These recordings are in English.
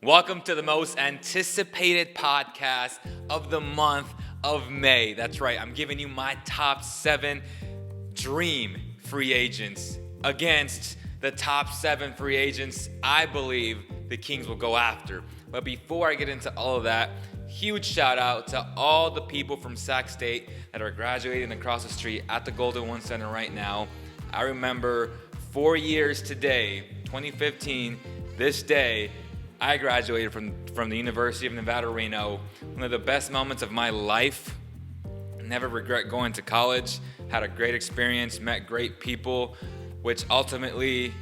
Welcome to the most anticipated podcast of the month of May. That's right, I'm giving you my top 7 dream free agents against the top 7 free agents I believe the Kings will go after. But before I get into all of that, huge shout out to all the people from Sac State that are graduating across the street at the Golden One Center right now. I remember 4 years today, 2015, this day, I graduated from the University of Nevada, Reno. One of the best moments of my life. Never regret going to college. Had a great experience, met great people, which ultimately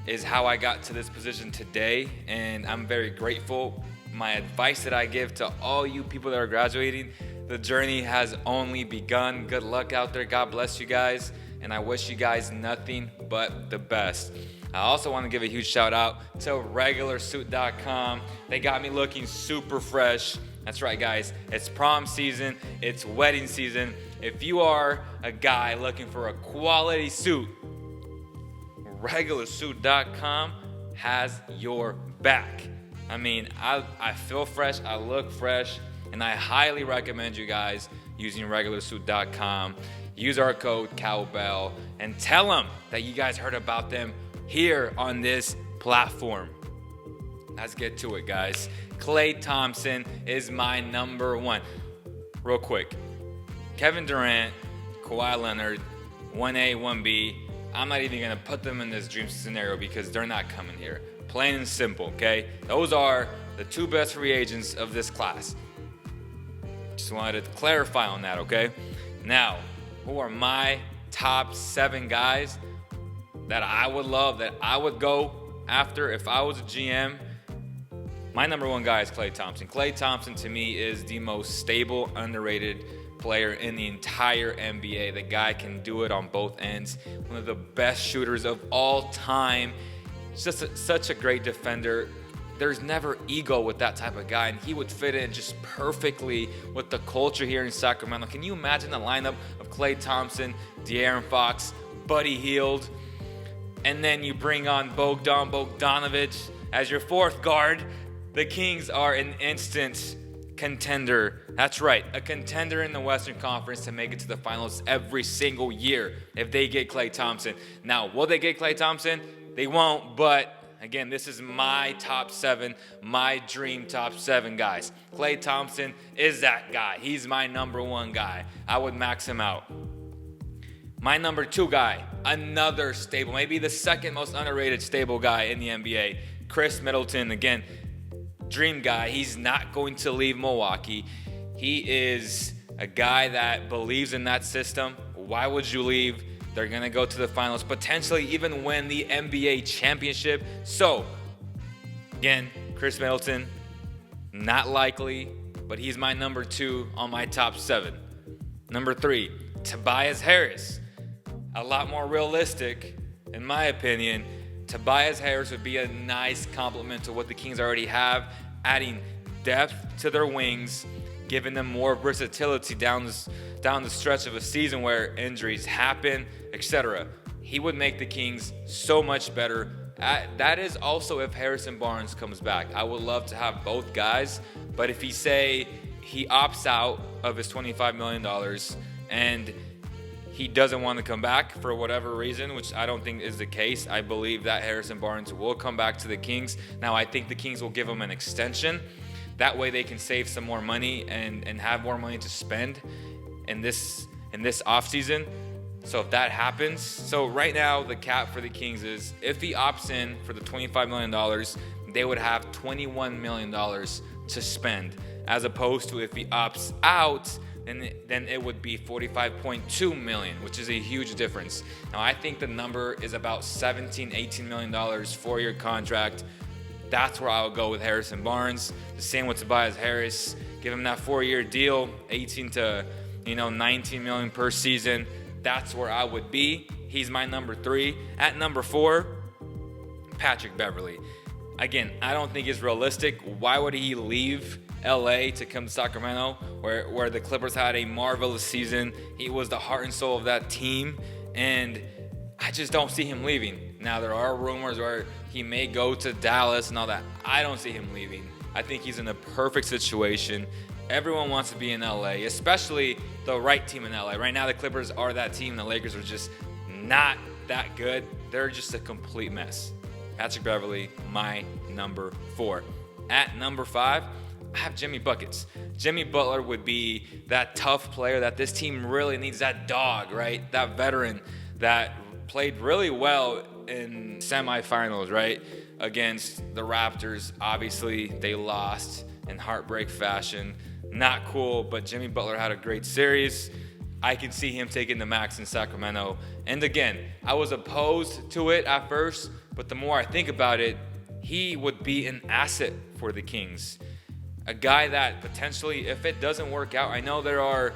is how I got to this position today, and I'm very grateful. My advice that I give to all you people that are graduating, the journey has only begun. Good luck out there. God bless you guys, and I wish you guys nothing but the best. I also want to give a huge shout out to regularsuit.com. They got me looking super fresh. That's right, guys. It's prom season. It's wedding season. If you are a guy looking for a quality suit, regularsuit.com has your back. I mean, I feel fresh, I look fresh, and I highly recommend you guys using regularsuit.com. Use our code COWBELL and tell them that you guys heard about them here on this platform. Let's get to it, guys. Klay Thompson is my number 1. Real quick, Kevin Durant, Kawhi Leonard, 1A, 1B. I'm not even going to put them in this dream scenario because they're not coming here. Plain and simple, okay? Those are the 2 best free agents of this class. Just wanted to clarify on that, okay? Now, who are my top 7 guys that I would love, that I would go after if I was a GM? My number 1 guy is Klay Thompson. Klay Thompson, to me, is the most stable, underrated player in the entire NBA. The guy can do it on both ends. One of the best shooters of all time. Just such a great defender. There's never ego with that type of guy, and he would fit in just perfectly with the culture here in Sacramento. Can you imagine the lineup of Klay Thompson, De'Aaron Fox, Buddy Hield, and then you bring on Bogdan Bogdanovich as your 4th guard? The Kings are an instant contender. That's right, a contender in the Western Conference to make it to the finals every single year if they get Klay Thompson. Now, will they get Klay Thompson? They won't, but again, this is my top 7, my dream top 7 guys. Klay Thompson is that guy. He's my number 1 guy. I would max him out. My number 2 guy, another stable, maybe the 2nd most underrated stable guy in the NBA, Khris Middleton. Again, dream guy. He's not going to leave Milwaukee. He is a guy that believes in that system. Why would you leave? They're going to go to the finals, potentially even win the NBA championship. So, again, Khris Middleton, not likely, but he's my number 2 on my top 7. Number 3, Tobias Harris. A lot more realistic, in my opinion. Tobias Harris would be a nice complement to what the Kings already have, adding depth to their wings, giving them more versatility down the stretch of a season where injuries happen, etc. He would make the Kings so much better. That is also if Harrison Barnes comes back. I would love to have both guys, but if he opts out of his $25 million and he doesn't want to come back for whatever reason, which I don't think is the case, I believe that Harrison Barnes will come back to the Kings. Now, I think the Kings will give him an extension. That way they can save some more money and have more money to spend in this offseason. So if that happens, so right now the cap for the Kings is, if he opts in for the $25 million, they would have $21 million to spend, as opposed to if he opts out, then it would be $45.2 million, which is a huge difference. Now, I think the number is about $18 million, 4-year contract. That's where I would go with Harrison Barnes. The same with Tobias Harris. Give him that 4-year deal, 18 to 19 million per season. That's where I would be. He's my number 3. At number 4, Patrick Beverley. Again, I don't think it's realistic. Why would he leave LA to come to Sacramento, where the Clippers had a marvelous season? He was the heart and soul of that team, and I just don't see him leaving. Now, there are rumors where He may go to Dallas and all that. I don't see him leaving. I think he's in a perfect situation. Everyone wants to be in LA, especially the right team in LA. Right now, the Clippers are that team. The Lakers are just not that good. They're just a complete mess. Patrick Beverley, my number 4. At number 5, I have Jimmy Buckets. Jimmy Butler would be that tough player that this team really needs, that dog, right? That veteran that played really well in semifinals, right? Against the Raptors. Obviously, they lost in heartbreak fashion. Not cool, but Jimmy Butler had a great series. I can see him taking the max in Sacramento. And again, I was opposed to it at first, but the more I think about it, he would be an asset for the Kings. A guy that potentially, if it doesn't work out, I know there are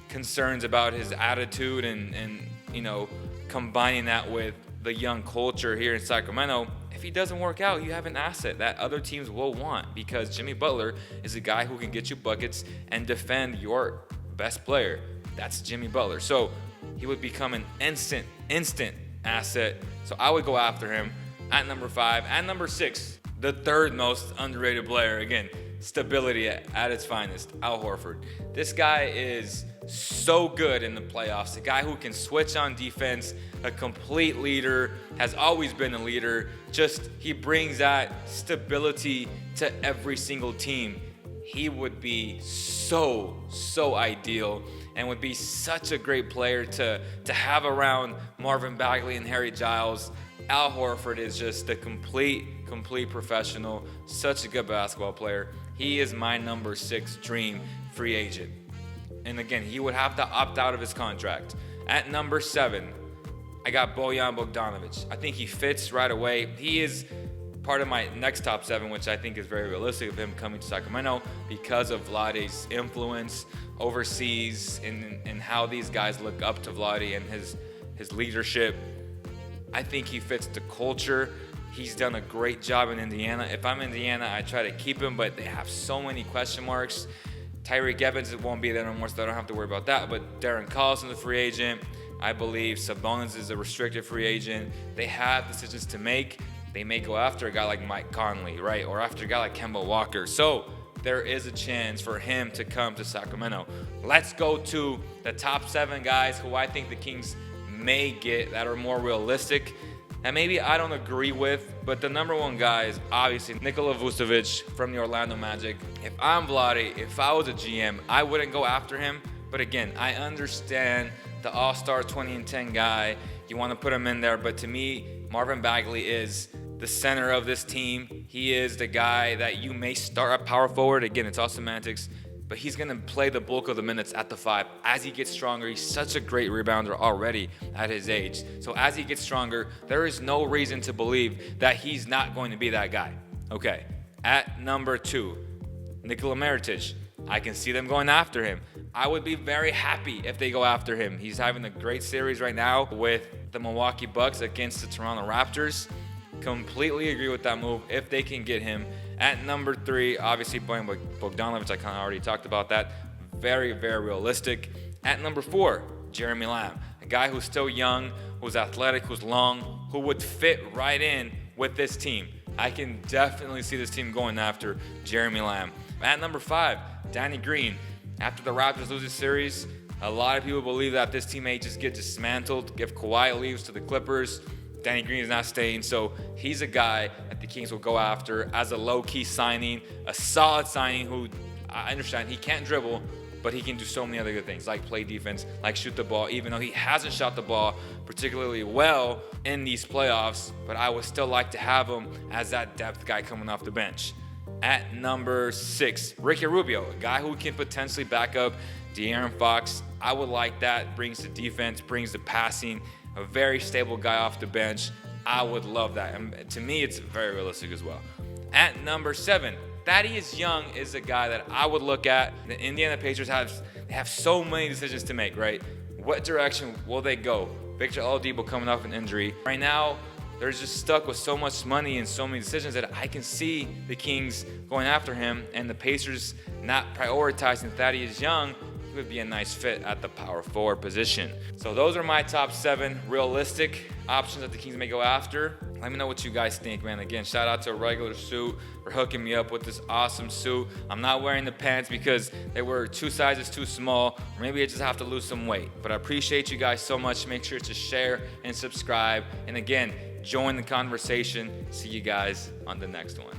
concerns about his attitude and combining that with the young culture here in Sacramento. If he doesn't work out, you have an asset that other teams will want, because Jimmy Butler is a guy who can get you buckets and defend your best player. That's Jimmy Butler. So he would become an instant asset. So I would go after him at number 5. At number 6, the third most underrated player. Again, stability at its finest, Al Horford. This guy is so good in the playoffs. A guy who can switch on defense, a complete leader, has always been a leader. Just he brings that stability to every single team. He would be so ideal and would be such a great player to have around Marvin Bagley and Harry Giles. Al Horford is just a complete professional, such a good basketball player. He is my number 6 dream free agent. And again, he would have to opt out of his contract. At number 7, I got Bogdan Bogdanovich. I think he fits right away. He is part of my next top 7, which I think is very realistic of him coming to Sacramento because of Vlade's influence overseas and how these guys look up to Vlade and his leadership. I think he fits the culture. He's done a great job in Indiana. If I'm Indiana, I try to keep him, but they have so many question marks. Tyreek Evans won't be there no more, so I don't have to worry about that. But Darren Collison's a free agent. I believe Sabonis is a restricted free agent. They have decisions to make. They may go after a guy like Mike Conley, right? Or after a guy like Kemba Walker. So there is a chance for him to come to Sacramento. Let's go to the top 7 guys who I think the Kings may get that are more realistic. And maybe I don't agree with, but the number 1 guy is obviously Nikola Vucevic from the Orlando Magic. If I'm Vlade, if I was a GM, I wouldn't go after him. But again, I understand the All-Star 20 and 10 guy. You want to put him in there, but to me, Marvin Bagley is the center of this team. He is the guy that you may start at power forward. Again, it's all semantics, but he's going to play the bulk of the minutes at the 5. As he gets stronger, he's such a great rebounder already at his age. So as he gets stronger, there is no reason to believe that he's not going to be that guy. Okay, at number 2, Nikola Mirotic. I can see them going after him. I would be very happy if they go after him. He's having a great series right now with the Milwaukee Bucks against the Toronto Raptors. Completely agree with that move if they can get him. At number 3, obviously Bogdan Bogdanovich, I kind of already talked about that. Very realistic. At number 4, Jeremy Lamb, a guy who's still young, who's athletic, who's long, who would fit right in with this team. I can definitely see this team going after Jeremy Lamb. At number 5, Danny Green. After the Raptors lose this series, a lot of people believe that this team may just get dismantled. If Kawhi leaves to the Clippers, Danny Green is not staying, so he's a guy that the Kings will go after as a low-key signing, a solid signing who, I understand, he can't dribble, but he can do so many other good things, like play defense, like shoot the ball, even though he hasn't shot the ball particularly well in these playoffs, but I would still like to have him as that depth guy coming off the bench. At number 6, Ricky Rubio, a guy who can potentially back up De'Aaron Fox. I would like that. Brings the defense, brings the passing, a very stable guy off the bench. I would love that. And to me, it's very realistic as well. At number 7, Thaddeus Young is a guy that I would look at. The Indiana Pacers have so many decisions to make, right? What direction will they go? Victor Oladipo coming off an injury. Right now, they're just stuck with so much money and so many decisions that I can see the Kings going after him and the Pacers not prioritizing Thaddeus Young. He would be a nice fit at the power forward position. So those are my top 7 realistic options that the Kings may go after. Let me know what you guys think, man. Again, shout out to Regular Suit for hooking me up with this awesome suit. I'm not wearing the pants because they were 2 sizes too small, or maybe I just have to lose some weight. But I appreciate you guys so much. Make sure to share and subscribe. And again, join the conversation. See you guys on the next one.